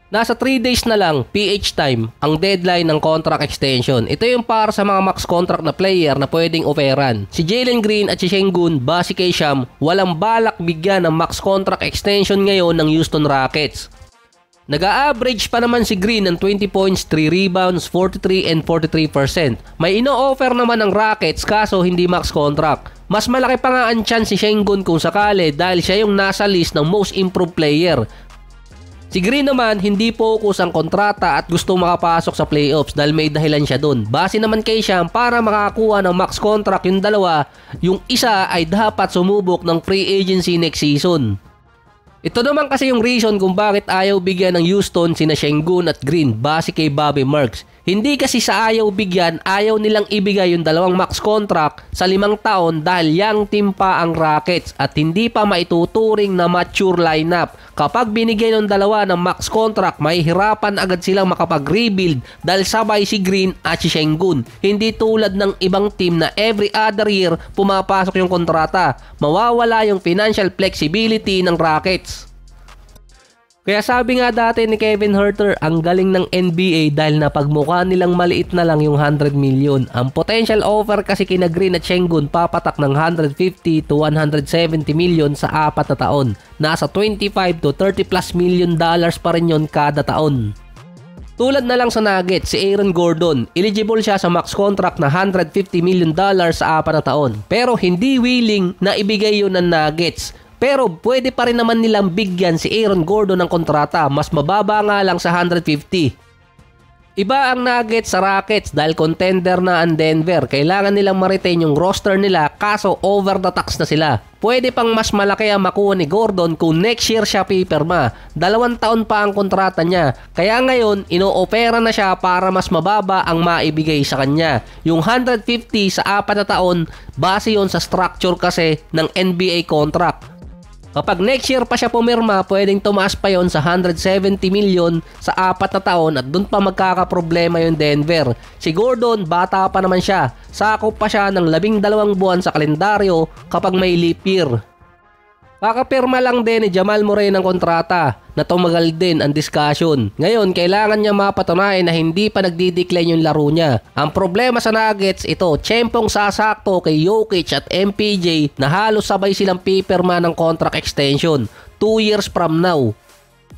Nasa 3 days na lang, PH time, ang deadline ng contract extension. Ito yung para sa mga max contract na player na pwedeng oferan. Si Jalen Green at si Sengun, base kay Sham, walang balak bigyan ng max contract extension ngayon ng Houston Rockets. Nag-a-average pa naman si Green ng 20 points, 3 rebounds, 43 and 43%. May ino-offer naman ng Rockets kaso hindi max contract. Mas malaki pa nga ang chance si Sengun kung sakali dahil siya yung nasa list ng most improved player. Si Green naman, hindi focus ang kontrata at gusto makapasok sa playoffs dahil may dahilan siya dun. Base naman kay Sham, para makakuha ng max contract yung dalawa, yung isa ay dapat sumubok ng free agency next season. Ito naman kasi yung reason kung bakit ayaw bigyan ng Houston sina Sengun at Green base kay Bobby Marks. Hindi kasi sa ayaw bigyan, ayaw nilang ibigay yung dalawang max contract sa 5 taon dahil young team pa ang Rockets at hindi pa maituturing na mature lineup. Kapag binigyan ng dalawa ng max contract, may hirapan agad silang makapag-rebuild dahil sabay si Green at si Sengun. Hindi tulad ng ibang team na every other year pumapasok yung kontrata. Mawawala yung financial flexibility ng Rockets. Kaya sabi nga dati ni Kevin Huerter, ang galing ng NBA dahil napagmukha nilang maliit na lang yung 100 million. Ang potential offer kasi kina Green at Sengun papatak ng 150 to 170 million sa 4 na taon. Nasa 25 to 30 plus million dollars pa rin yun kada taon. Tulad na lang sa Nuggets, si Aaron Gordon, eligible siya sa max contract na 150 million dollars sa 4 na taon. Pero hindi willing na ibigay yun ng Nuggets. Pero pwede pa rin naman nilang bigyan si Aaron Gordon ng kontrata, mas mababa nga lang sa 150. Iba ang Nuggets sa Rockets dahil contender na ang Denver. Kailangan nilang ma-retain yung roster nila kaso over the tax na sila. Pwede pang mas malaki ang makuha ni Gordon kung next year siya pipirma. 2 taon pa ang kontrata niya. Kaya ngayon, ino-opera na siya para mas mababa ang maibigay sa kanya. Yung 150 sa 4 na taon, base yon sa structure kasi ng NBA contract. Kapag next year pa siya pumirma, pwedeng tumaas pa yon sa 170 million sa 4 na taon at dun pa magkakaproblema yung Denver. Si Gordon, bata pa naman siya. Sakop pa siya ng 12 buwan sa kalendaryo kapag may leap year. Kakapirma lang din ni Jamal Murray ng kontrata na tumagal din ang discussion. Ngayon, kailangan niya mapatunayan na hindi pa nagdi-decline yung laro niya. Ang problema sa Nuggets, ito, tiyempong sasakto kay Jokic at MPJ na halos sabay silang pipirma ng contract extension 2 years from now.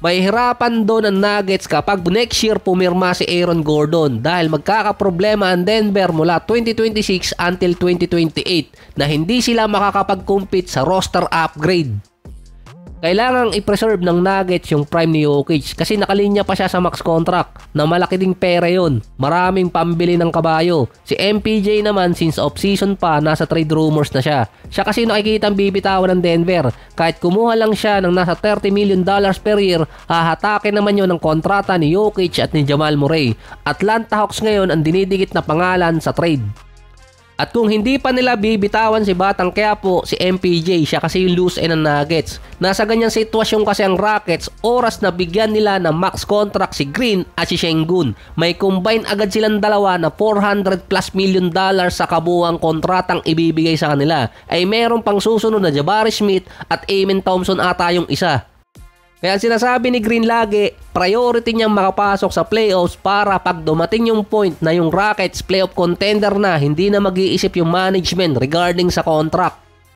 May hirapan doon ang Nuggets kapag next year pumirma si Aaron Gordon dahil magkakaproblema ang Denver mula 2026 until 2028 na hindi sila makakapag-compete sa roster upgrade. Kailangang i-preserve ng Nuggets yung prime ni Jokic kasi nakalinya pa siya sa max contract na malaki ding pera yon. Maraming pambili ng kabayo. Si MPJ naman since off-season pa nasa trade rumors na siya. Siya kasi nakikitang bibitawan ng Denver. Kahit kumuha lang siya ng nasa $30 million per year, hahatakin naman yon ng kontrata ni Jokic at ni Jamal Murray. Atlanta Hawks ngayon ang dinidikit na pangalan sa trade. At kung hindi pa nila bibitawan si Batang Quiapo, si MPJ, siya kasi yung loose end ng Nuggets. Nasa ganyang sitwasyon kasi ang Rockets, oras na bigyan nila ng max contract si Green at si Sengun. May combine agad silang dalawa na $400 plus million sa kabuuang kontratang ibibigay sa kanila. Ay meron pang susunod na Jabari Smith at Amen Thompson ata yung isa. Kaya sinasabi ni Green lagi, priority niyang makapasok sa playoffs para pag dumating yung point na yung Rockets playoff contender na, hindi na mag-iisip yung management regarding sa contract.